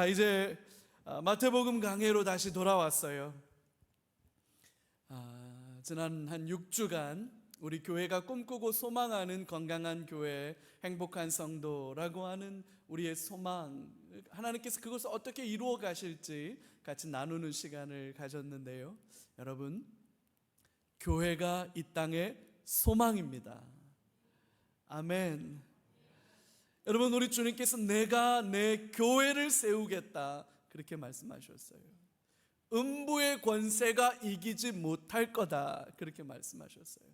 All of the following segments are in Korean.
이제 마태복음 강해로 다시 돌아왔어요. 지난 한 6주간 우리 교회가 꿈꾸고 소망하는 건강한 교회, 행복한 성도라고 하는 우리의 소망, 하나님께서 그것을 어떻게 이루어 가실지 같이 나누는 시간을 가졌는데요. 여러분, 교회가 이 땅의 소망입니다. 아멘. 여러분, 우리 주님께서 내가 내 교회를 세우겠다 그렇게 말씀하셨어요. 음부의 권세가 이기지 못할 거다 그렇게 말씀하셨어요.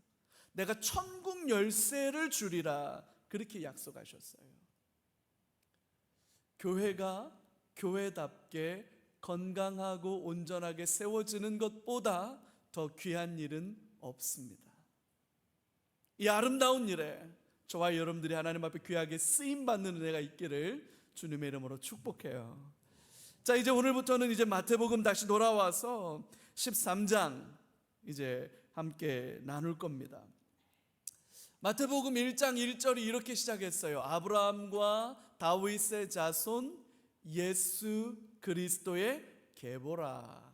내가 천국 열쇠를 주리라 그렇게 약속하셨어요. 교회가 교회답게 건강하고 온전하게 세워지는 것보다 더 귀한 일은 없습니다. 이 아름다운 일에 저와 여러분들이 하나님 앞에 귀하게 쓰임받는 은혜가 있기를 주님의 이름으로 축복해요. 자, 이제 오늘부터는 이제 마태복음 다시 돌아와서 13장 이제 함께 나눌 겁니다. 마태복음 1장 1절이 이렇게 시작했어요. 아브라함과 다윗의 자손 예수 그리스도의 계보라.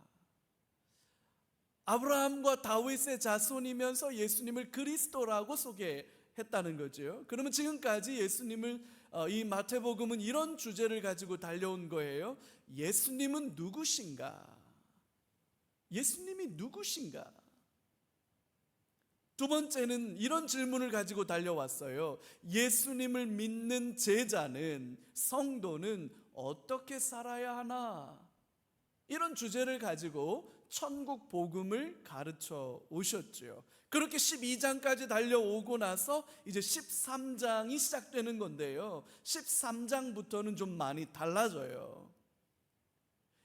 아브라함과 다윗의 자손이면서 예수님을 그리스도라고 소개했다는 거죠. 그러면 지금까지 예수님을 이 마태복음은 이런 주제를 가지고 달려온 거예요. 예수님은 누구신가? 예수님이 누구신가? 두 번째는 이런 질문을 가지고 달려왔어요. 예수님을 믿는 제자는, 성도는 어떻게 살아야 하나? 이런 주제를 가지고 천국 복음을 가르쳐 오셨죠. 그렇게 12장까지 달려오고 나서 이제 13장이 시작되는 건데요, 13장부터는 좀 많이 달라져요.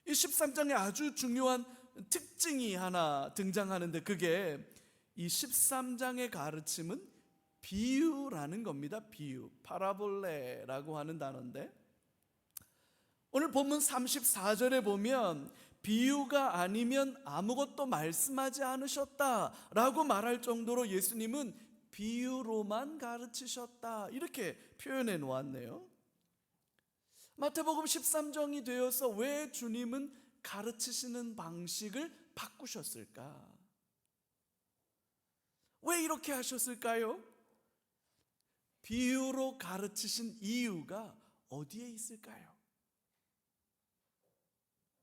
이 13장에 아주 중요한 특징이 하나 등장하는데, 그게 이 13장의 가르침은 비유라는 겁니다. 비유, 파라볼레라고 하는 단어인데, 오늘 본문 34절에 보면 비유가 아니면 아무것도 말씀하지 않으셨다라고 말할 정도로 예수님은 비유로만 가르치셨다 이렇게 표현해 놓았네요. 마태복음 13장이 되어서 왜 주님은 가르치시는 방식을 바꾸셨을까? 왜 이렇게 하셨을까요? 비유로 가르치신 이유가 어디에 있을까요?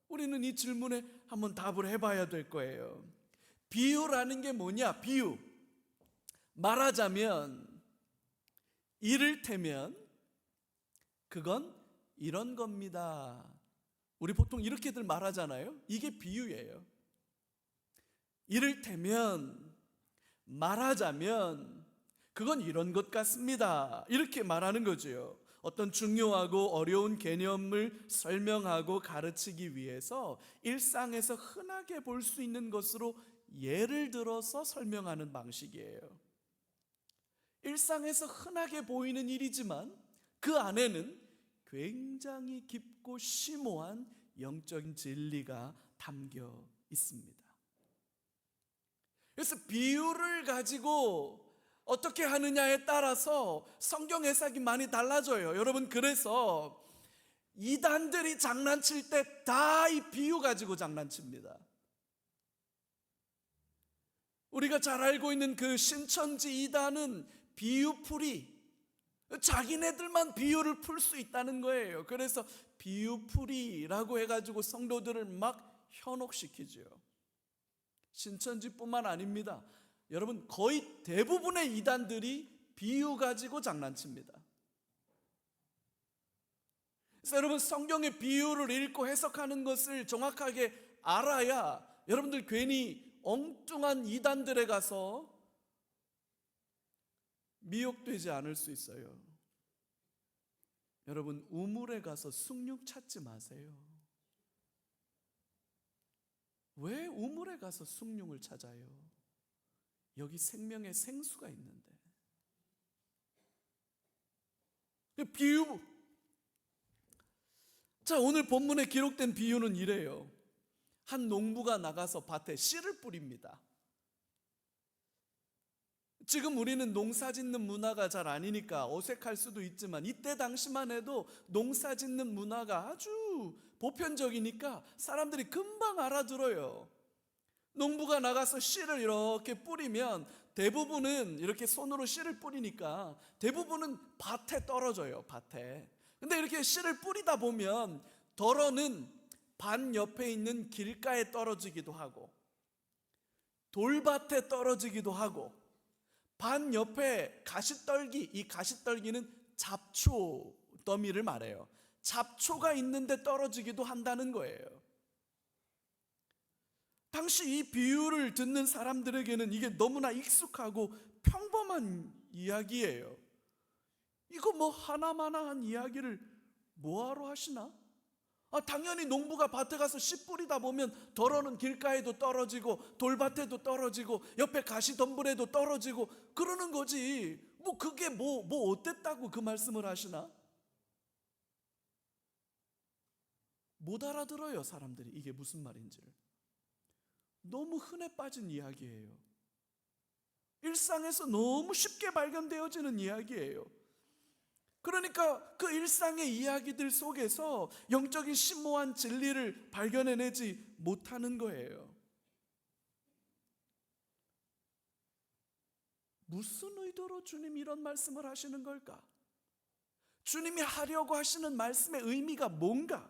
우리는 이 질문에 한번 답을 해봐야 될 거예요. 비유라는 게 뭐냐? 비유, 말하자면, 이를테면 그건 이런 겁니다. 우리 보통 이렇게들 말하잖아요. 이게 비유예요. 이를테면, 말하자면 그건 이런 것 같습니다. 이렇게 말하는 거죠. 어떤 중요하고 어려운 개념을 설명하고 가르치기 위해서 일상에서 흔하게 볼 수 있는 것으로 예를 들어서 설명하는 방식이에요. 일상에서 흔하게 보이는 일이지만 그 안에는 굉장히 깊고 심오한 영적인 진리가 담겨 있습니다. 그래서 비유를 가지고 어떻게 하느냐에 따라서 성경 해석이 많이 달라져요. 여러분, 그래서 이단들이 장난칠 때 다 이 비유 가지고 장난칩니다. 우리가 잘 알고 있는 그 신천지 이단은 비유풀이, 자기네들만 비유를 풀 수 있다는 거예요. 그래서 비유풀이라고 해가지고 성도들을 막 현혹시키죠. 신천지뿐만 아닙니다. 여러분, 거의 대부분의 이단들이 비유 가지고 장난칩니다. 그래서 여러분, 성경의 비유를 읽고 해석하는 것을 정확하게 알아야 여러분들 괜히 엉뚱한 이단들에 가서 미혹되지 않을 수 있어요. 여러분, 우물에 가서 숭늉 찾지 마세요. 왜 우물에 가서 숭늉을 찾아요? 여기 생명의 생수가 있는데. 비유. 자, 오늘 본문에 기록된 비유는 이래요. 한 농부가 나가서 밭에 씨를 뿌립니다. 지금 우리는 농사 짓는 문화가 잘 아니니까 어색할 수도 있지만 이때 당시만 해도 농사 짓는 문화가 아주 보편적이니까 사람들이 금방 알아들어요. 농부가 나가서 씨를 이렇게 뿌리면 대부분은 이렇게 손으로 씨를 뿌리니까 대부분은 밭에 떨어져요, 밭에. 근데 이렇게 씨를 뿌리다 보면 덜어는 반 옆에 있는 길가에 떨어지기도 하고 돌밭에 떨어지기도 하고 반 옆에 가시떨기, 이 가시떨기는 잡초 더미를 말해요. 잡초가 있는데 떨어지기도 한다는 거예요. 당시 이 비유를 듣는 사람들에게는 이게 너무나 익숙하고 평범한 이야기예요. 이거 뭐 하나마나한 이야기를 뭐하러 하시나? 당연히 농부가 밭에 가서 씨 뿌리다 보면 덜어는 길가에도 떨어지고 돌밭에도 떨어지고 옆에 가시덤불에도 떨어지고 그러는 거지. 뭐 그게 뭐 어땠다고 그 말씀을 하시나? 못 알아들어요, 사람들이 이게 무슨 말인지를. 너무 흔해 빠진 이야기예요. 일상에서 너무 쉽게 발견되어지는 이야기예요. 그러니까 그 일상의 이야기들 속에서 영적인 심오한 진리를 발견해내지 못하는 거예요. 무슨 의도로 주님이 이런 말씀을 하시는 걸까? 주님이 하려고 하시는 말씀의 의미가 뭔가?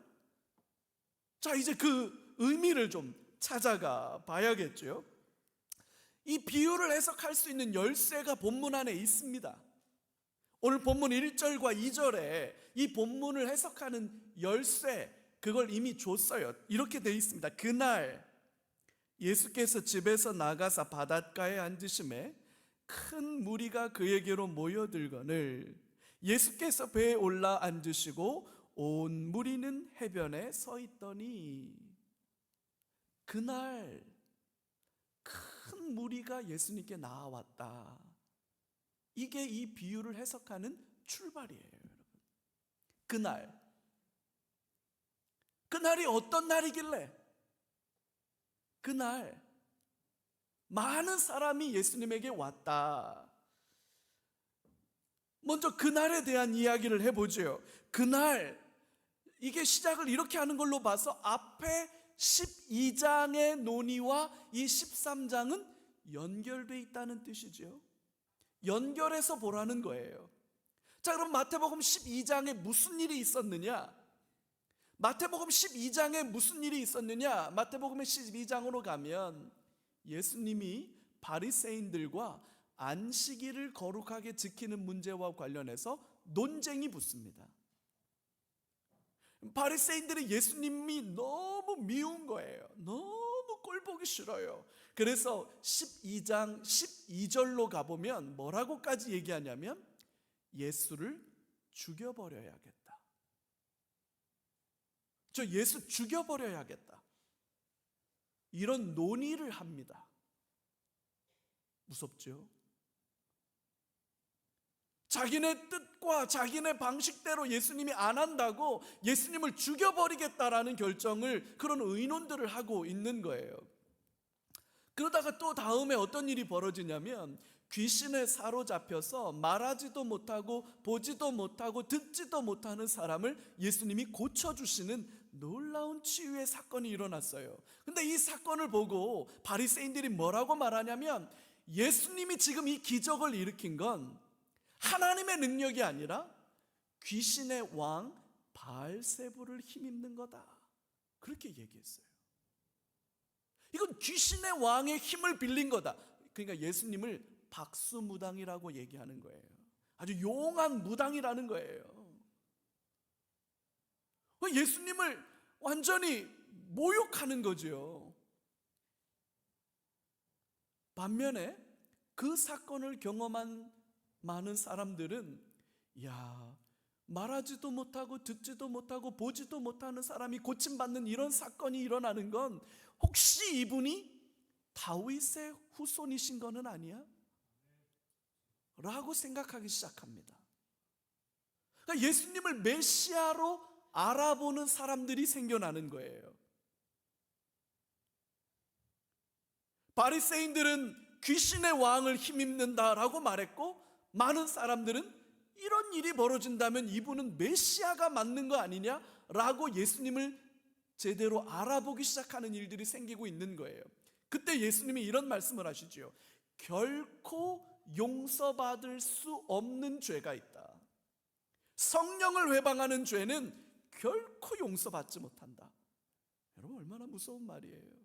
자, 이제 그 의미를 좀 찾아가 봐야겠죠. 이 비유를 해석할 수 있는 열쇠가 본문 안에 있습니다. 오늘 본문 1절과 2절에 이 본문을 해석하는 열쇠, 그걸 이미 줬어요. 이렇게 되어 있습니다. 그날 예수께서 집에서 나가사 바닷가에 앉으심에 큰 무리가 그에게로 모여들거늘 예수께서 배에 올라 앉으시고 온 무리는 해변에 서 있더니, 그날 큰 무리가 예수님께 나와왔다. 이게 이 비유를 해석하는 출발이에요, 여러분. 그날이 어떤 날이길래 그날 많은 사람이 예수님에게 왔다. 먼저 그날에 대한 이야기를 해보죠. 그날, 이게 시작을 이렇게 하는 걸로 봐서 앞에 12장의 논의와 이 13장은 연결되어 있다는 뜻이죠. 연결해서 보라는 거예요. 자, 그럼 마태복음 12장에 무슨 일이 있었느냐? 마태복음 12장에 무슨 일이 있었느냐? 마태복음의 12장으로 가면 예수님이 바리새인들과 안식일을 거룩하게 지키는 문제와 관련해서 논쟁이 붙습니다. 바리새인들이 예수님이 너무 미운 거예요. 너무 꼴보기 싫어요. 그래서 12장 12절로 가보면 뭐라고까지 얘기하냐면 예수를 죽여버려야겠다. 저 예수 죽여버려야겠다. 이런 논의를 합니다. 무섭죠? 자기네 뜻과 자기네 방식대로 예수님이 안 한다고 예수님을 죽여버리겠다라는 결정을, 그런 의논들을 하고 있는 거예요. 그러다가 또 다음에 어떤 일이 벌어지냐면 귀신에 사로잡혀서 말하지도 못하고 보지도 못하고 듣지도 못하는 사람을 예수님이 고쳐주시는 놀라운 치유의 사건이 일어났어요. 근데 이 사건을 보고 바리새인들이 뭐라고 말하냐면 예수님이 지금 이 기적을 일으킨 건 하나님의 능력이 아니라 귀신의 왕 바알세불을 힘입는 거다, 그렇게 얘기했어요. 이건 귀신의 왕의 힘을 빌린 거다. 그러니까 예수님을 박수무당이라고 얘기하는 거예요. 아주 용한 무당이라는 거예요. 예수님을 완전히 모욕하는 거죠. 반면에 그 사건을 경험한 많은 사람들은, 야, 말하지도 못하고 듣지도 못하고 보지도 못하는 사람이 고침받는 이런 사건이 일어나는 건 혹시 이분이 다윗의 후손이신 거는 아니야? 라고 생각하기 시작합니다. 그러니까 예수님을 메시아로 알아보는 사람들이 생겨나는 거예요. 바리새인들은 귀신의 왕을 힘입는다라고 말했고, 많은 사람들은 이런 일이 벌어진다면 이분은 메시아가 맞는 거 아니냐라고 예수님을 제대로 알아보기 시작하는 일들이 생기고 있는 거예요. 그때 예수님이 이런 말씀을 하시죠. 결코 용서받을 수 없는 죄가 있다. 성령을 회방하는 죄는 결코 용서받지 못한다. 여러분, 얼마나 무서운 말이에요.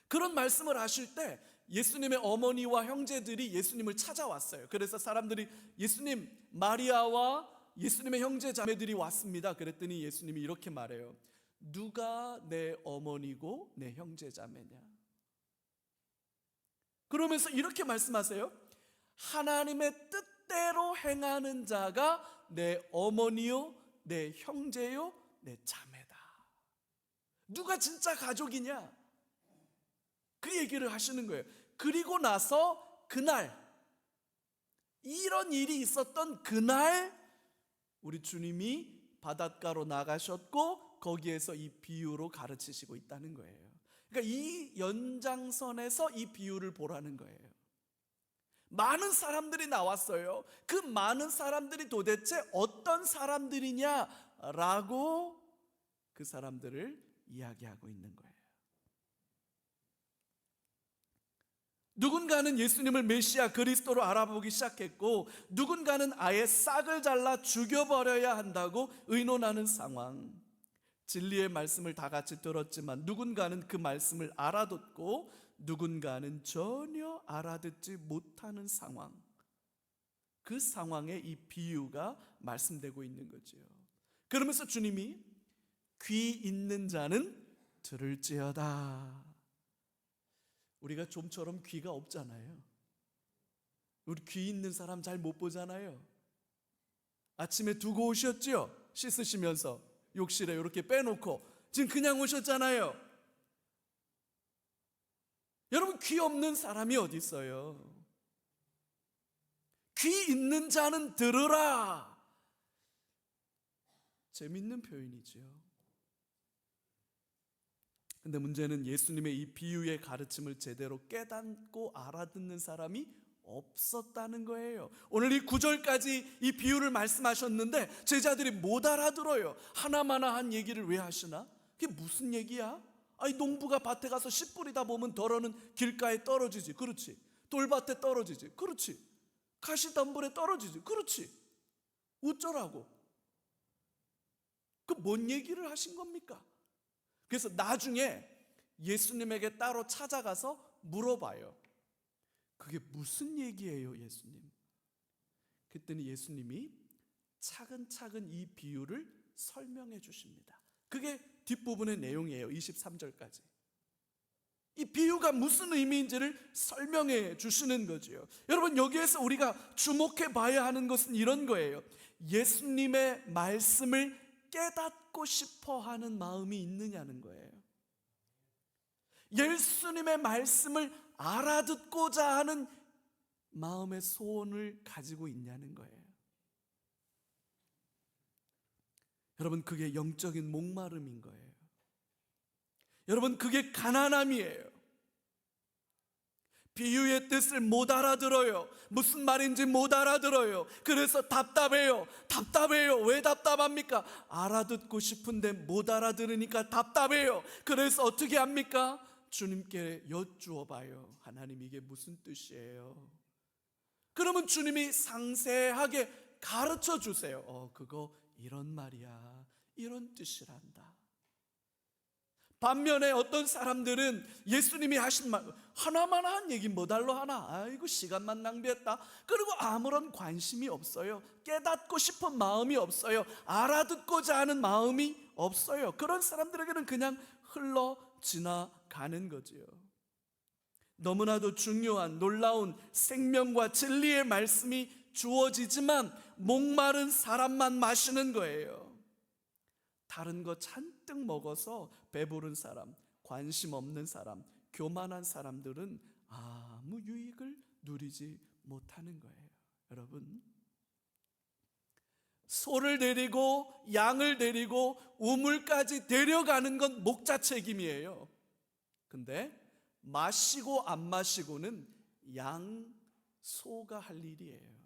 그런 말씀을 하실 때 예수님의 어머니와 형제들이 예수님을 찾아왔어요. 그래서 사람들이 예수님, 마리아와 예수님의 형제 자매들이 왔습니다. 그랬더니 예수님이 이렇게 말해요. 누가 내 어머니고 내 형제 자매냐? 그러면서 이렇게 말씀하세요. 하나님의 뜻대로 행하는 자가 내 어머니요, 내 형제요, 내 자매다. 누가 진짜 가족이냐? 그 얘기를 하시는 거예요. 그리고 나서 그날, 이런 일이 있었던 그날 우리 주님이 바닷가로 나가셨고 거기에서 이 비유로 가르치시고 있다는 거예요. 그러니까 이 연장선에서 이 비유를 보라는 거예요. 많은 사람들이 나왔어요. 그 많은 사람들이 도대체 어떤 사람들이냐라고 그 사람들을 이야기하고 있는 거예요. 누군가는 예수님을 메시아 그리스도로 알아보기 시작했고, 누군가는 아예 싹을 잘라 죽여버려야 한다고 의논하는 상황. 진리의 말씀을 다 같이 들었지만 누군가는 그 말씀을 알아듣고 누군가는 전혀 알아듣지 못하는 상황. 그 상황에 이 비유가 말씀되고 있는 거죠. 그러면서 주님이 귀 있는 자는 들을지어다. 우리가 좀처럼 귀가 없잖아요. 우리 귀 있는 사람 잘 못 보잖아요. 아침에 두고 오셨죠? 씻으시면서 욕실에 이렇게 빼놓고 지금 그냥 오셨잖아요. 여러분, 귀 없는 사람이 어디 있어요? 귀 있는 자는 들으라. 재밌는 표현이죠. 근데 문제는 예수님의 이 비유의 가르침을 제대로 깨닫고 알아듣는 사람이 없었다는 거예요. 오늘 이 9절까지 이 비유를 말씀하셨는데 제자들이 못 알아들어요. 하나마나 한 얘기를 왜 하시나? 그게 무슨 얘기야? 아니, 농부가 밭에 가서 씨 뿌리다 보면 덜어는 길가에 떨어지지. 그렇지. 돌밭에 떨어지지. 그렇지. 가시덤불에 떨어지지. 그렇지. 어쩌라고? 그 뭔 얘기를 하신 겁니까? 그래서 나중에 예수님에게 따로 찾아가서 물어봐요. 그게 무슨 얘기예요, 예수님? 그랬더니 예수님이 차근차근 이 비유를 설명해 주십니다. 그게 뒷부분의 내용이에요. 23절까지. 이 비유가 무슨 의미인지를 설명해 주시는 거죠. 여러분, 여기에서 우리가 주목해 봐야 하는 것은 이런 거예요. 예수님의 말씀을 깨닫고 싶어 하는 마음이 있느냐는 거예요. 예수님의 말씀을 알아듣고자 하는 마음의 소원을 가지고 있냐는 거예요. 여러분, 그게 영적인 목마름인 거예요. 여러분, 그게 가난함이에요. 비유의 뜻을 못 알아들어요. 무슨 말인지 못 알아들어요. 그래서 답답해요. 답답해요. 왜 답답합니까? 알아듣고 싶은데 못 알아들으니까 답답해요. 그래서 어떻게 합니까? 주님께 여쭈어 봐요. 하나님, 이게 무슨 뜻이에요? 그러면 주님이 상세하게 가르쳐 주세요. 그거 이런 말이야. 이런 뜻이란다. 반면에 어떤 사람들은 예수님이 하신 말 하나만 한 얘기 뭐 달러 하나, 아이고 시간만 낭비했다. 그리고 아무런 관심이 없어요. 깨닫고 싶은 마음이 없어요. 알아듣고자 하는 마음이 없어요. 그런 사람들에게는 그냥 흘러 지나가는 거지요. 너무나도 중요한 놀라운 생명과 진리의 말씀이 주어지지만 목마른 사람만 마시는 거예요. 다른 거 잔뜩 먹어서 배부른 사람, 관심 없는 사람, 교만한 사람들은 아무 유익을 누리지 못하는 거예요. 여러분, 소를 데리고 양을 데리고 우물까지 데려가는 건 목자 책임이에요. 근데 마시고 안 마시고는 양소가 할 일이에요.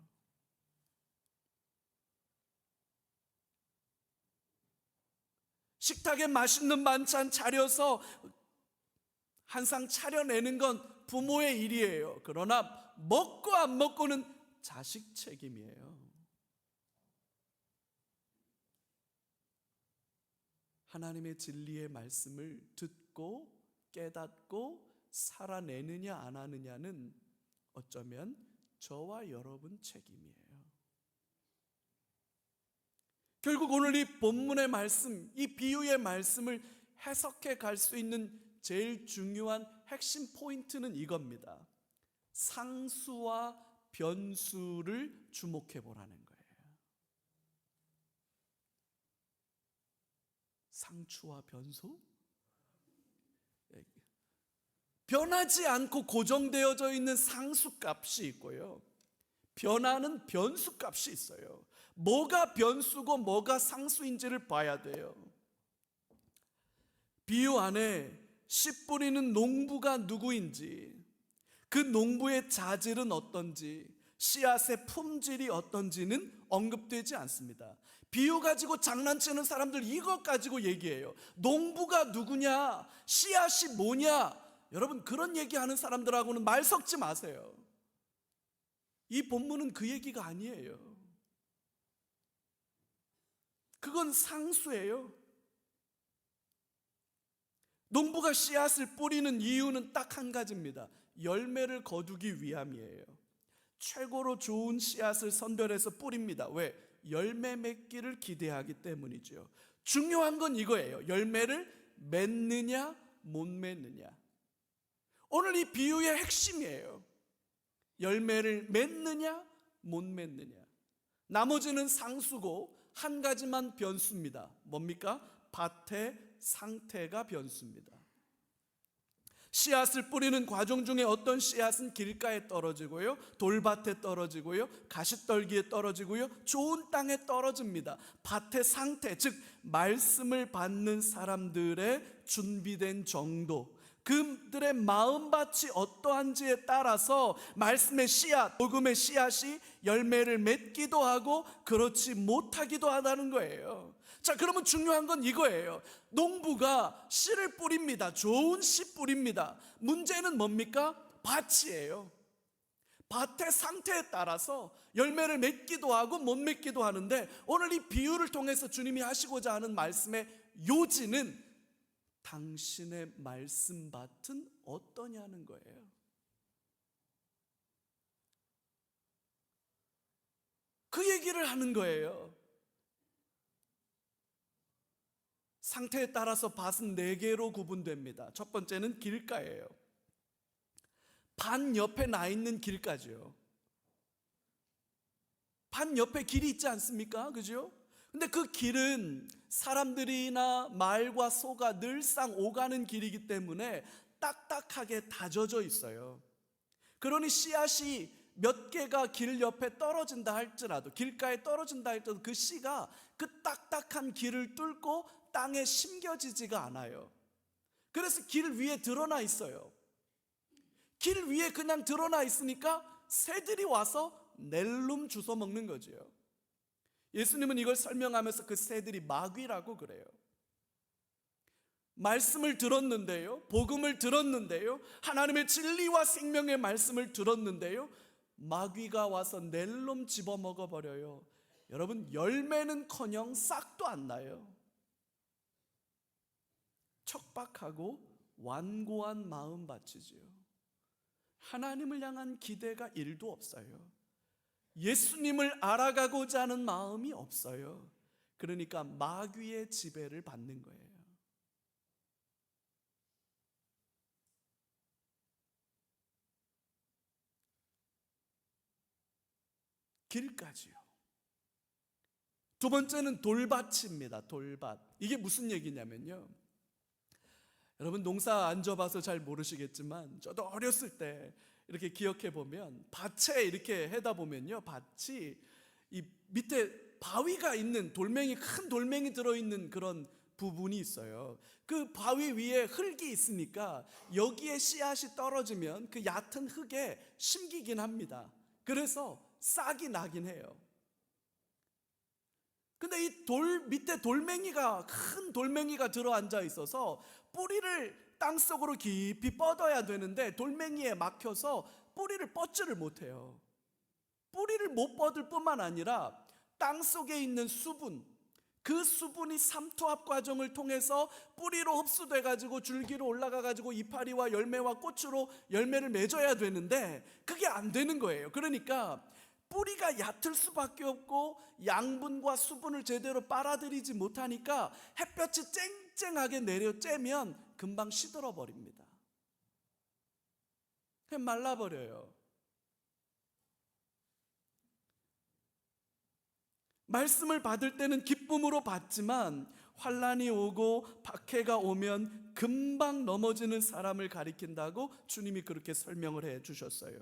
식탁에 맛있는 반찬 차려서 한 상 차려내는 건 부모의 일이에요. 그러나 먹고 안 먹고는 자식 책임이에요. 하나님의 진리의 말씀을 듣고 깨닫고 살아내느냐 안 하느냐는 어쩌면 저와 여러분 책임이에요. 결국 오늘 이 본문의 말씀, 이 비유의 말씀을 해석해 갈 수 있는 제일 중요한 핵심 포인트는 이겁니다. 상수와 변수를 주목해 보라는 거예요. 상추와 변수? 변하지 않고 고정되어져 있는 상수값이 있고요, 변하는 변수값이 있어요. 뭐가 변수고 뭐가 상수인지를 봐야 돼요. 비유 안에 씨 뿌리는 농부가 누구인지, 그 농부의 자질은 어떤지, 씨앗의 품질이 어떤지는 언급되지 않습니다. 비유 가지고 장난치는 사람들 이것 가지고 얘기해요. 농부가 누구냐, 씨앗이 뭐냐. 여러분, 그런 얘기하는 사람들하고는 말 섞지 마세요. 이 본문은 그 얘기가 아니에요. 그건 상수예요. 농부가 씨앗을 뿌리는 이유는 딱 한 가지입니다. 열매를 거두기 위함이에요. 최고로 좋은 씨앗을 선별해서 뿌립니다. 왜? 열매 맺기를 기대하기 때문이죠. 중요한 건 이거예요. 열매를 맺느냐 못 맺느냐. 오늘 이 비유의 핵심이에요. 열매를 맺느냐 못 맺느냐. 나머지는 상수고 한 가지만 변수입니다. 뭡니까? 밭의 상태가 변수입니다. 씨앗을 뿌리는 과정 중에 어떤 씨앗은 길가에 떨어지고요, 돌밭에 떨어지고요, 가시떨기에 떨어지고요, 좋은 땅에 떨어집니다. 밭의 상태, 즉 말씀을 받는 사람들의 준비된 정도, 그들의 마음밭이 어떠한지에 따라서 말씀의 씨앗, 복음의 씨앗이 열매를 맺기도 하고 그렇지 못하기도 하다는 거예요. 자, 그러면 중요한 건 이거예요. 농부가 씨를 뿌립니다. 좋은 씨 뿌립니다. 문제는 뭡니까? 밭이에요. 밭의 상태에 따라서 열매를 맺기도 하고 못 맺기도 하는데, 오늘 이 비유를 통해서 주님이 하시고자 하는 말씀의 요지는 당신의 말씀밭은 어떠냐는 거예요. 그 얘기를 하는 거예요. 상태에 따라서 밭은 4개로 구분됩니다. 첫 번째는 길가예요. 밭 옆에 나 있는 길가죠. 밭 옆에 길이 있지 않습니까? 그죠? 근데 그 길은 사람들이나 말과 소가 늘상 오가는 길이기 때문에 딱딱하게 다져져 있어요. 그러니 씨앗이 몇 개가 길 옆에 떨어진다 할지라도, 길가에 떨어진다 할지라도 그 씨가 그 딱딱한 길을 뚫고 땅에 심겨지지가 않아요. 그래서 길 위에 드러나 있어요. 길 위에 그냥 드러나 있으니까 새들이 와서 낼름 주워 먹는 거죠. 예수님은 이걸 설명하면서 그 새들이 마귀라고 그래요. 말씀을 들었는데요, 복음을 들었는데요, 하나님의 진리와 생명의 말씀을 들었는데요, 마귀가 와서 낼름 집어먹어 버려요. 여러분, 열매는커녕 싹도 안 나요. 척박하고 완고한 마음밭이지요. 하나님을 향한 기대가 1도 없어요. 예수님을 알아가고자 하는 마음이 없어요. 그러니까 마귀의 지배를 받는 거예요. 길까지요. 두 번째는 돌밭입니다. 돌밭. 이게 무슨 얘기냐면요, 여러분 농사 안 져봐서 잘 모르시겠지만 저도 어렸을 때 이렇게 기억해 보면 밭에 이렇게 해다 보면요, 밭이 이 밑에 바위가 있는 돌멩이, 큰 돌멩이 들어있는 그런 부분이 있어요. 그 바위 위에 흙이 있으니까 여기에 씨앗이 떨어지면 그 얕은 흙에 심기긴 합니다. 그래서 싹이 나긴 해요. 근데 이 돌 밑에 돌멩이가, 큰 돌멩이가 들어앉아 있어서 뿌리를 땅속으로 깊이 뻗어야 되는데 돌멩이에 막혀서 뿌리를 뻗지를 못해요. 뿌리를 못 뻗을 뿐만 아니라 땅속에 있는 수분, 그 수분이 삼투압 과정을 통해서 뿌리로 흡수돼 가지고 줄기로 올라가 가지고 이파리와 열매와 꽃으로 열매를 맺어야 되는데 그게 안 되는 거예요. 그러니까 뿌리가 얕을 수밖에 없고 양분과 수분을 제대로 빨아들이지 못하니까 햇볕이 쨍쨍하게 내려 쬐면 금방 시들어 버립니다. 그냥 말라버려요. 말씀을 받을 때는 기쁨으로 받지만 환난이 오고 박해가 오면 금방 넘어지는 사람을 가리킨다고 주님이 그렇게 설명을 해 주셨어요.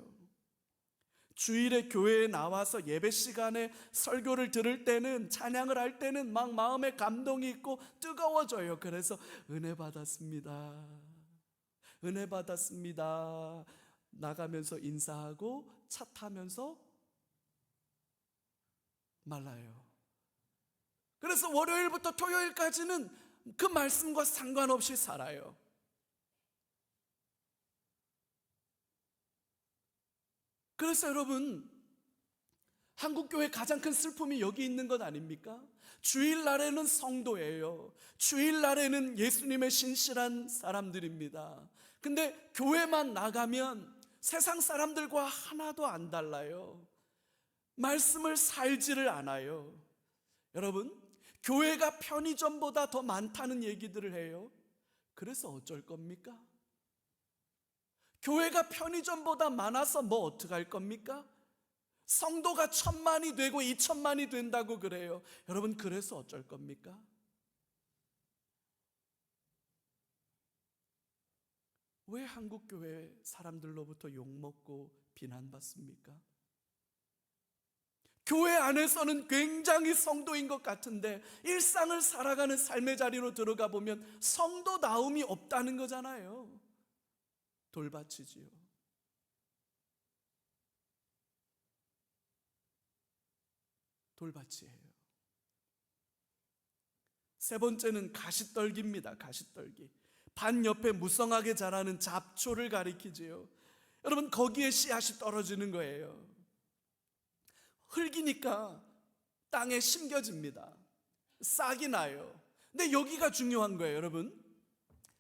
주일에 교회에 나와서 예배 시간에 설교를 들을 때는, 찬양을 할 때는 막 마음에 감동이 있고 뜨거워져요. 그래서 은혜 받았습니다, 은혜 받았습니다 나가면서 인사하고 차 타면서 말라요. 그래서 월요일부터 토요일까지는 그 말씀과 상관없이 살아요. 그래서 여러분, 한국교회 가장 큰 슬픔이 여기 있는 것 아닙니까? 주일날에는 성도예요. 주일날에는 예수님의 신실한 사람들입니다. 근데 교회만 나가면 세상 사람들과 하나도 안 달라요. 말씀을 살지를 않아요. 여러분, 교회가 편의점보다 더 많다는 얘기들을 해요. 그래서 어쩔 겁니까? 교회가 편의점보다 많아서 뭐 어떡할 겁니까? 성도가 1000만이 되고 2000만이 된다고 그래요. 여러분, 그래서 어쩔 겁니까? 왜 한국교회 사람들로부터 욕먹고 비난받습니까? 교회 안에서는 굉장히 성도인 것 같은데 일상을 살아가는 삶의 자리로 들어가 보면 성도다움이 없다는 거잖아요. 돌밭이지요. 돌밭이에요. 세 번째는 가시떨기입니다. 가시떨기. 반 옆에 무성하게 자라는 잡초를 가리키지요. 여러분, 거기에 씨앗이 떨어지는 거예요. 흙이니까 땅에 심겨집니다. 싹이 나요. 근데 여기가 중요한 거예요, 여러분.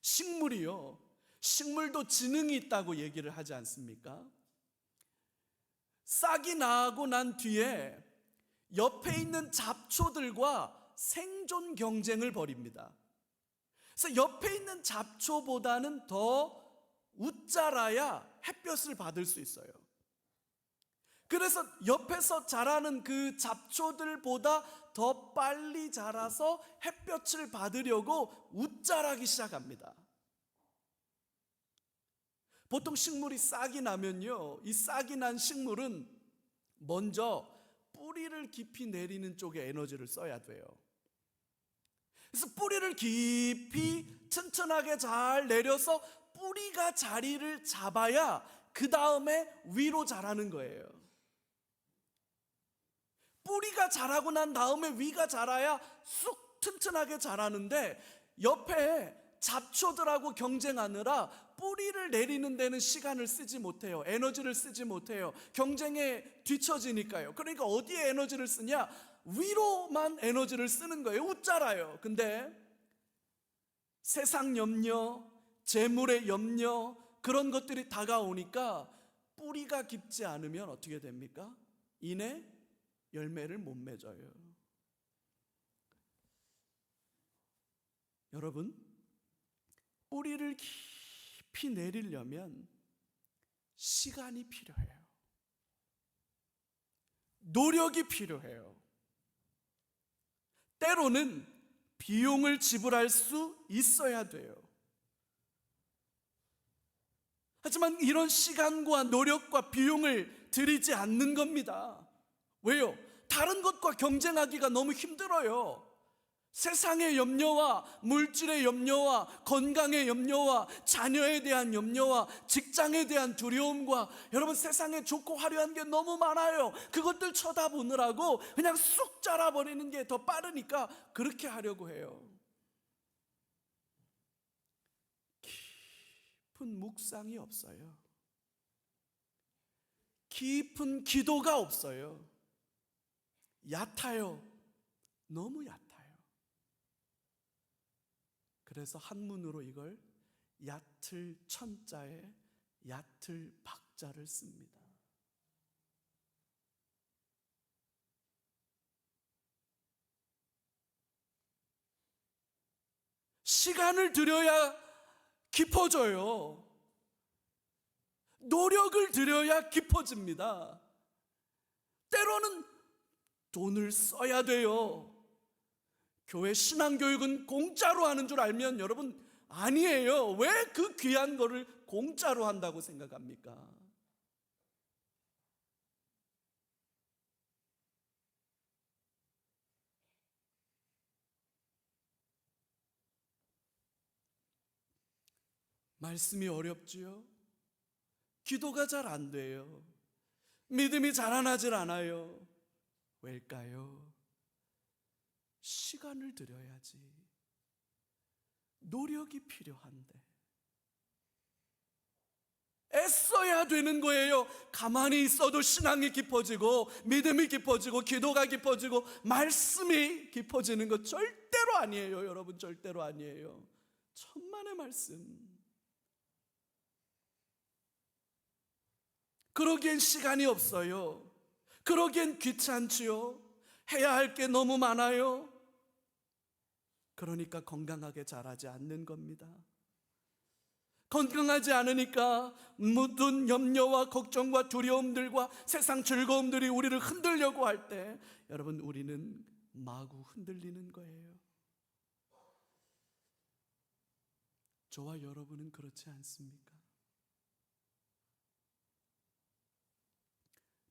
식물이요, 식물도 지능이 있다고 얘기를 하지 않습니까? 싹이 나고 난 뒤에 옆에 있는 잡초들과 생존 경쟁을 벌입니다. 그래서 옆에 있는 잡초보다는 더 웃자라야 햇볕을 받을 수 있어요. 그래서 옆에서 자라는 그 잡초들보다 더 빨리 자라서 햇볕을 받으려고 웃자라기 시작합니다. 보통 식물이 싹이 나면요, 이 싹이 난 식물은 먼저 뿌리를 깊이 내리는 쪽에 에너지를 써야 돼요. 그래서 뿌리를 깊이 튼튼하게 잘 내려서 뿌리가 자리를 잡아야 그 다음에 위로 자라는 거예요. 뿌리가 자라고 난 다음에 위가 자라야 쑥 튼튼하게 자라는데 옆에 잡초들하고 경쟁하느라 뿌리를 내리는 데는 시간을 쓰지 못해요. 에너지를 쓰지 못해요. 경쟁에 뒤처지니까요. 그러니까 어디에 에너지를 쓰냐? 위로만 에너지를 쓰는 거예요. 웃자라요. 근데 세상 염려, 재물의 염려, 그런 것들이 다가오니까 뿌리가 깊지 않으면 어떻게 됩니까? 이내 열매를 못 맺어요. 여러분, 뿌리를 깊이 내리려면 시간이 필요해요. 노력이 필요해요. 때로는 비용을 지불할 수 있어야 돼요. 하지만 이런 시간과 노력과 비용을 들이지 않는 겁니다. 왜요? 다른 것과 경쟁하기가 너무 힘들어요. 세상의 염려와 물질의 염려와 건강의 염려와 자녀에 대한 염려와 직장에 대한 두려움과 여러분 세상에 좋고 화려한 게 너무 많아요. 그것들 쳐다보느라고 그냥 쑥 자라버리는 게 더 빠르니까 그렇게 하려고 해요. 깊은 묵상이 없어요. 깊은 기도가 없어요. 얕아요. 너무 얕아요. 그래서 한문으로 이걸 얕을 천자에 얕을 박자를 씁니다. 시간을 들여야 깊어져요. 노력을 들여야 깊어집니다. 때로는 돈을 써야 돼요. 교회 신앙교육은 공짜로 하는 줄 알면 여러분 아니에요. 왜 그 귀한 거를 공짜로 한다고 생각합니까? 말씀이 어렵지요? 기도가 잘 안 돼요. 믿음이 자라나질 않아요. 왜일까요? 시간을 들여야지. 노력이 필요한데 애써야 되는 거예요. 가만히 있어도 신앙이 깊어지고 믿음이 깊어지고 기도가 깊어지고 말씀이 깊어지는 거 절대로 아니에요. 여러분 절대로 아니에요. 천만의 말씀. 그러기엔 시간이 없어요. 그러기엔 귀찮지요. 해야 할 게 너무 많아요. 그러니까 건강하게 자라지 않는 겁니다. 건강하지 않으니까 모든 염려와 걱정과 두려움들과 세상 즐거움들이 우리를 흔들려고 할 때 여러분 우리는 마구 흔들리는 거예요. 저와 여러분은 그렇지 않습니까?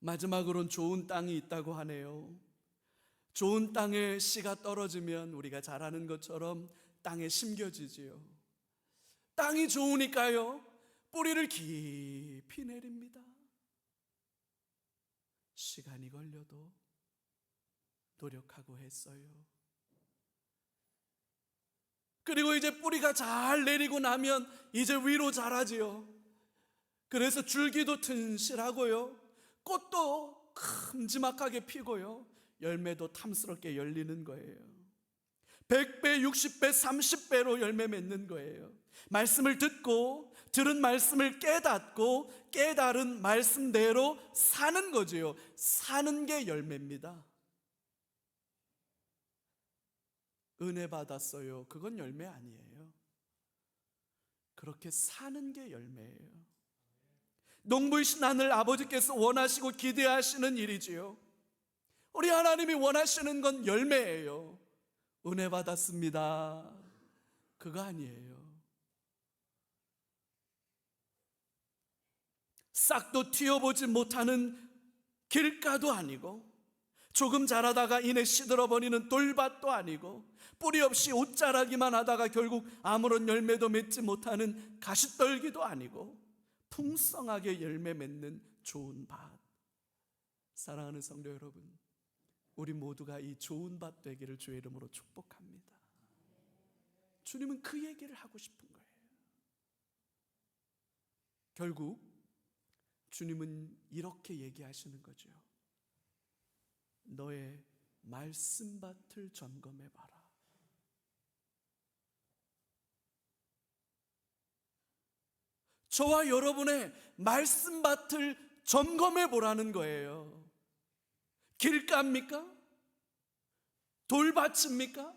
마지막으로는 좋은 땅이 있다고 하네요. 좋은 땅에 씨가 떨어지면 우리가 잘 아는 것처럼 땅에 심겨지지요. 땅이 좋으니까요 뿌리를 깊이 내립니다. 시간이 걸려도 노력하고 했어요. 그리고 이제 뿌리가 잘 내리고 나면 이제 위로 자라지요. 그래서 줄기도 튼실하고요 꽃도 큼지막하게 피고요 열매도 탐스럽게 열리는 거예요. 100배, 60배, 30배로 열매 맺는 거예요. 말씀을 듣고 들은 말씀을 깨닫고 깨달은 말씀대로 사는 거지요. 사는 게 열매입니다. 은혜 받았어요. 그건 열매 아니에요. 그렇게 사는 게 열매예요. 농부이신 하늘 아버지께서 원하시고 기대하시는 일이지요. 우리 하나님이 원하시는 건 열매예요. 은혜 받았습니다. 그거 아니에요. 싹도 튀어보지 못하는 길가도 아니고 조금 자라다가 이내 시들어버리는 돌밭도 아니고 뿌리 없이 옷자라기만 하다가 결국 아무런 열매도 맺지 못하는 가시떨기도 아니고 풍성하게 열매 맺는 좋은 밭. 사랑하는 성도 여러분, 우리 모두가 이 좋은 밭 되기를 주의 이름으로 축복합니다. 주님은 그 얘기를 하고 싶은 거예요. 결국 주님은 이렇게 얘기하시는 거죠. 너의 말씀밭을 점검해봐라. 저와 여러분의 말씀밭을 점검해보라는 거예요. 길가입니까? 돌밭입니까?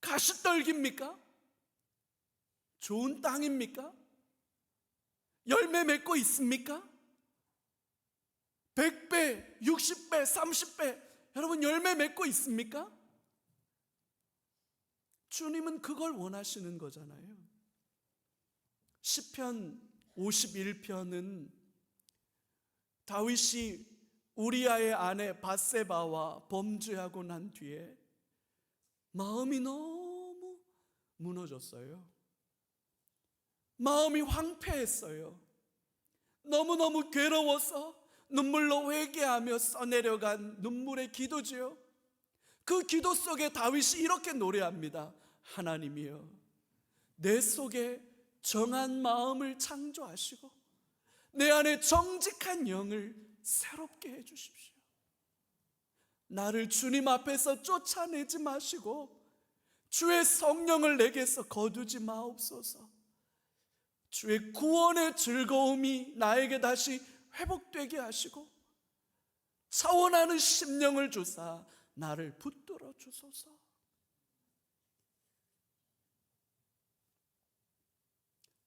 가시떨기입니까? 좋은 땅입니까? 열매 맺고 있습니까? 100배, 60배, 30배 여러분 열매 맺고 있습니까? 주님은 그걸 원하시는 거잖아요. 시편 51편은 다윗이 우리아의 아내 밧세바와 범죄하고 난 뒤에 마음이 너무 무너졌어요. 마음이 황폐했어요. 너무너무 괴로워서 눈물로 회개하며 써내려간 눈물의 기도지요. 그 기도 속에 다윗이 이렇게 노래합니다. 하나님이여, 내 속에 정한 마음을 창조하시고 내 안에 정직한 영을 새롭게 해주십시오. 나를 주님 앞에서 쫓아내지 마시고 주의 성령을 내게서 거두지 마옵소서. 주의 구원의 즐거움이 나에게 다시 회복되게 하시고 차원하는 심령을 주사 나를 붙들어 주소서.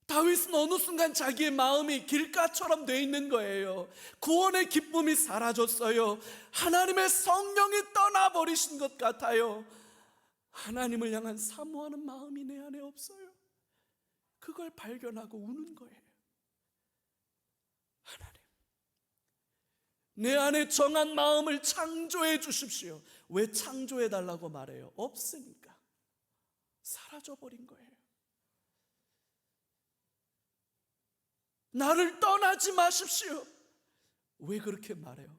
다윗은 어느 순간 자기의 마음이 길가처럼 돼 있는 거예요. 구원의 기쁨이 사라졌어요. 하나님의 성령이 떠나버리신 것 같아요. 하나님을 향한 사모하는 마음이 내 안에 없어요. 그걸 발견하고 우는 거예요. 하나님, 내 안에 정한 마음을 창조해 주십시오. 왜 창조해 달라고 말해요? 없으니까. 사라져버린 거예요. 나를 떠나지 마십시오. 왜 그렇게 말해요?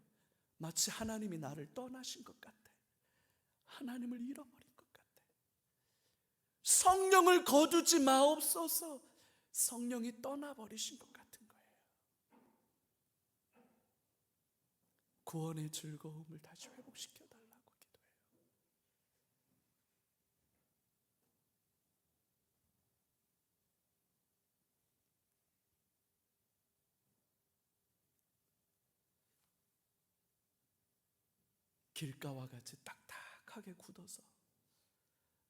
마치 하나님이 나를 떠나신 것 같아. 하나님을 잃어버린 것 같아. 성령을 거두지 마옵소서. 성령이 떠나버리신 것 같은 거예요. 구원의 즐거움을 다시 회복시켜 달라고 기도해요. 길가와 같이 딱딱하게 굳어서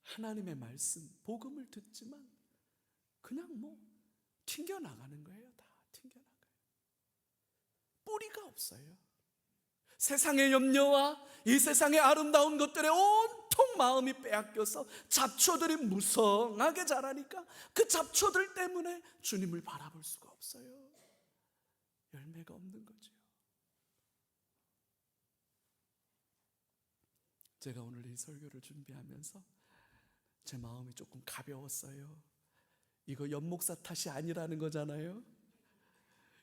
하나님의 말씀, 복음을 듣지만 그냥 튕겨나가는 거예요. 다 튕겨나가요. 뿌리가 없어요. 세상의 염려와 이 세상의 아름다운 것들에 온통 마음이 빼앗겨서 잡초들이 무성하게 자라니까 그 잡초들 때문에 주님을 바라볼 수가 없어요. 열매가 없는 거죠. 제가 오늘 이 설교를 준비하면서 제 마음이 조금 가벼웠어요. 이거 연목사 탓이 아니라는 거잖아요.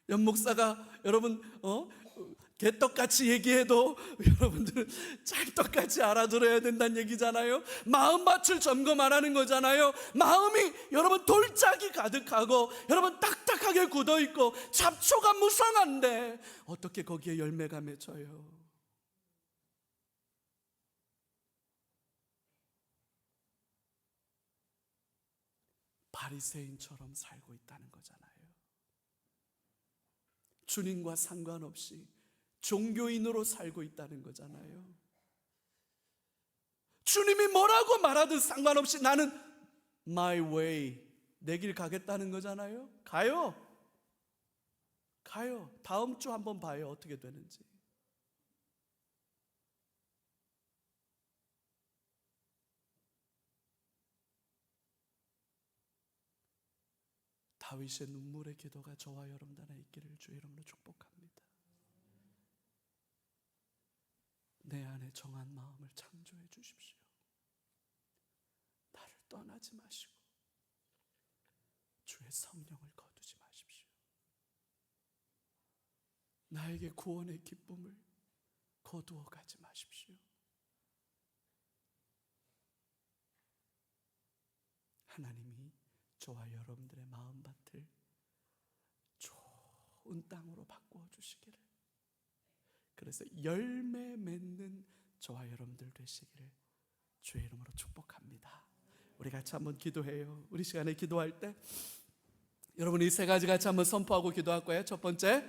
연목사가 여러분 개떡같이 얘기해도 여러분들은 찰떡같이 알아들어야 된다는 얘기잖아요. 마음밭을 점검 안 하는 거잖아요. 마음이 여러분 돌짝이 가득하고 여러분 딱딱하게 굳어있고 잡초가 무성한데 어떻게 거기에 열매가 맺혀요? 바리새인처럼 살고 있다는 거잖아요. 주님과 상관없이 종교인으로 살고 있다는 거잖아요. 주님이 뭐라고 말하든 상관없이 나는 my way, 내 길 가겠다는 거잖아요. 가요. 다음 주 한번 봐요. 어떻게 되는지. 다윗의 눈물의 기도가 저와 여러분 안에 있기를 주의 이름으로 축복합니다. 내 안에 정한 마음을 창조해 주십시오. 나를 떠나지 마시고 주의 성령을 거두지 마십시오. 나에게 구원의 기쁨을 거두어 가지 마십시오. 하나님이 저와 여러분들의 마음밭을 좋은 땅으로 바꾸어 주시기를, 그래서 열매 맺는 저와 여러분들 되시기를 주의 이름으로 축복합니다. 우리 같이 한번 기도해요. 우리 시간에 기도할 때 여러분 이 세 가지 같이 한번 선포하고 기도할 거예요. 첫 번째,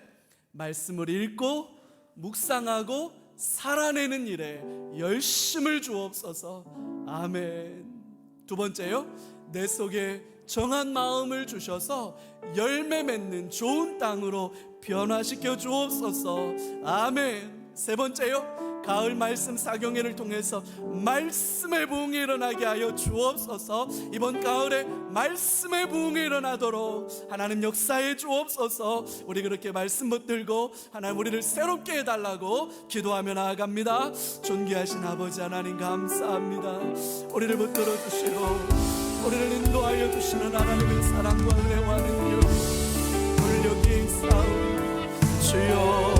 말씀을 읽고 묵상하고 살아내는 일에 열심을 주옵소서. 아멘. 두 번째요, 내 속에 정한 마음을 주셔서 열매 맺는 좋은 땅으로 변화시켜 주옵소서. 아멘. 세 번째요, 가을 말씀 사경회를 통해서 말씀의 부흥이 일어나게 하여 주옵소서. 이번 가을에 말씀의 부흥이 일어나도록 하나님 역사해 주옵소서. 우리 그렇게 말씀 붙들고 하나님 우리를 새롭게 해달라고 기도하며 나아갑니다. 존귀하신 아버지 하나님 감사합니다. 우리를 붙들어 주시고 우리를 인도하여 주시는 하나님의 사랑과 은혜와 능력, 오늘 여기 있사오니 주여,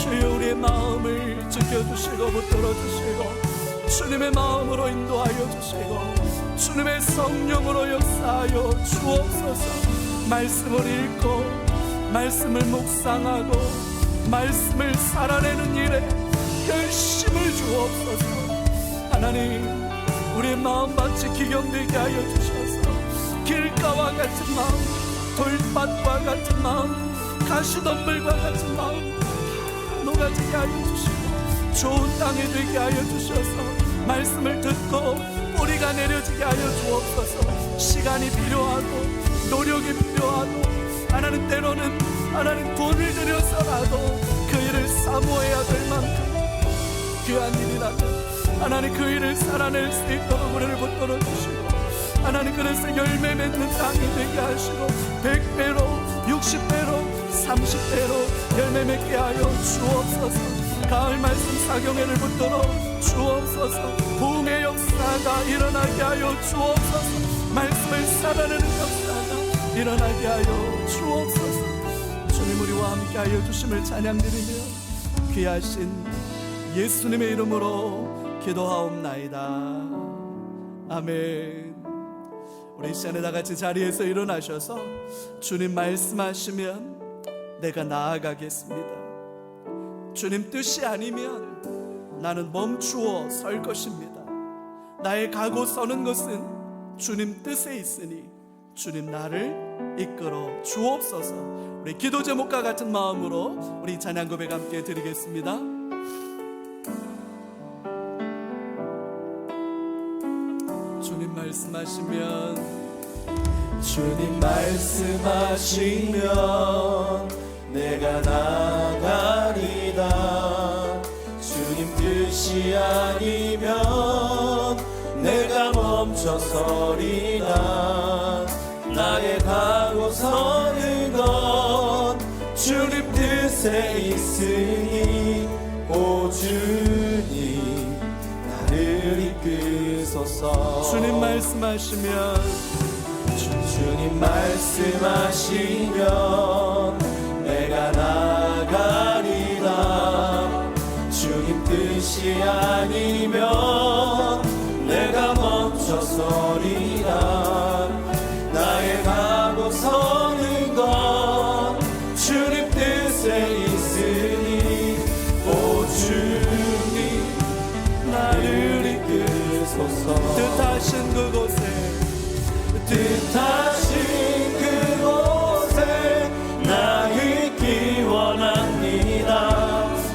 주여 우리의 마음을 지켜주시고 붙들어주시고 주님의 마음으로 인도하여 주시고 주님의 성령으로 역사하여 주옵소서. 말씀을 읽고 말씀을 묵상하고 말씀을 살아내는 일에 열심을 주옵소서. 하나님 우리의 마음밭이 기경되게 하여 주셔서 길가와 같은 마음, 돌밭과 같은 마음, 가시덤불과 같은 마음 녹아지게 하여 주시고 좋은 땅이 되게 하여 주셔서 말씀을 듣고 뿌리가 내려지게 하여 주옵소서. 시간이 필요하고 노력이 필요하고 하나님 때로는 하나님 돈을 들여서라도 그 일을 사모해야 될 만큼 귀한 일이라도 하나님 그 일을 살아낼 수 있도록 우리를 붙들어 주시고 하나님 그래서 열매 맺는 땅이 되게 하시고 100배로 60배로 30배로 열매 맺게 하여 주옵소서. 가을 말씀 사경회를 붙들어 주옵소서. 부흥의 역사가 일어나게 하여 주옵소서. 말씀을 살아내는 역사가 일어나게 하여 주옵소서. 주님 우리와 함께 하여 주심을 찬양드리며 귀하신 예수님의 이름으로 기도하옵나이다. 아멘. 우리 이 시간에 다 같이 자리에서 일어나셔서 주님 말씀하시면 내가 나아가겠습니다. 주님 뜻이 아니면 나는 멈추어 설 것입니다. 나의 가고 서는 것은 주님 뜻에 있으니 주님 나를 이끌어 주옵소서. 우리 기도 제목과 같은 마음으로 우리 찬양 고백 함께 드리겠습니다. 주님 말씀하시면 주님 말씀하시면 내가 나가리다. 주님 뜻이 아니면 내가 멈춰서리다. 나의 가고 서는 건 주님 뜻에 있으니 오 주님 나를 이끄소서. 주님 말씀하시면 주님 말씀하시면 내가 나가리다. 주님 뜻이 아니면 내가 멈춰서리다. 나의 가고 서는 건 주님 뜻에 있으니 오 주님 나를 이끄소서. 뜻하신 그곳에 뜻하신 그곳에 나 있기 원합니다.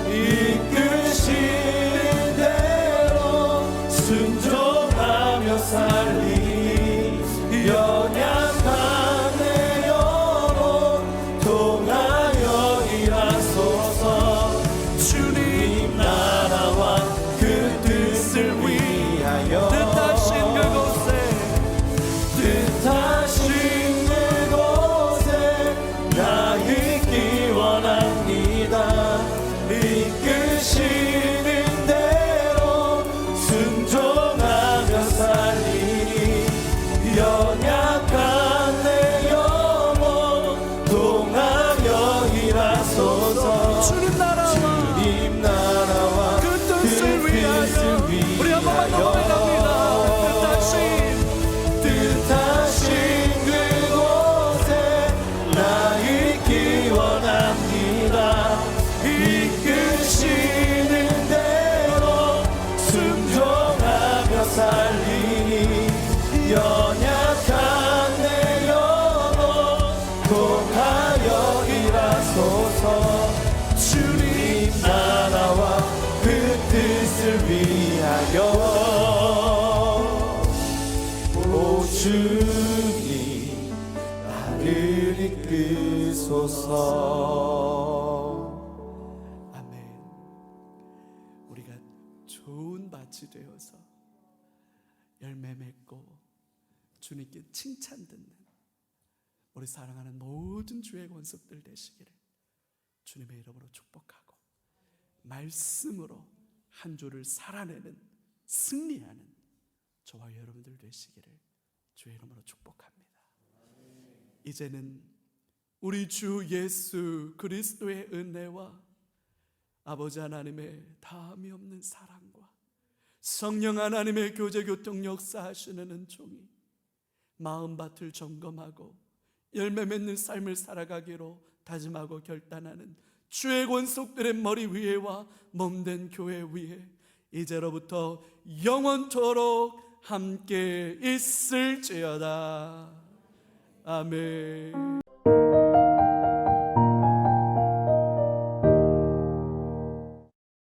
이끄시는 대로 순종하며 살리. 연약한 내 영혼 통하여 일하소서. 주님 나라와 그 뜻을 위하여 뜻하신 그곳에 뜻하신 그곳에 나 있기 원합니다. 이끄시는 대로 순종하며 살리니. 연약한 내 영혼 통하여 일하소서. 주님 나라와 그 뜻을 위하여 우리 한 번만 더 고백합니다. 뜻하신 그곳에 나 있기 원합니다. 이끄시는 대로 순종하며 살리니. 연약한 내 영혼 통하여 일하소서. 주님 나라와 그 뜻을 위하여 오 주님 나를 이끄소서. 아멘. 우리가 좋은 밭이 되어서 열매 맺고 주님께 칭찬 듣는 우리 사랑하는 모든 주의 권속들 되시기를 주님의 이름으로 축복하고, 말씀으로 한 주를 살아내는, 승리하는 저와 여러분들 되시기를 주의 이름으로 축복합니다. 이제는 우리 주 예수 그리스도의 은혜와 아버지 하나님의 다함이 없는 사랑과 성령 하나님의 교제 교통 역사하시는 은총이 마음밭을 점검하고 열매 맺는 삶을 살아가기로 다짐하고 결단하는 주의 권속들의 머리 위에와 몸된 교회 위에 이제로부터 영원토록 함께 있을지어다. 아멘.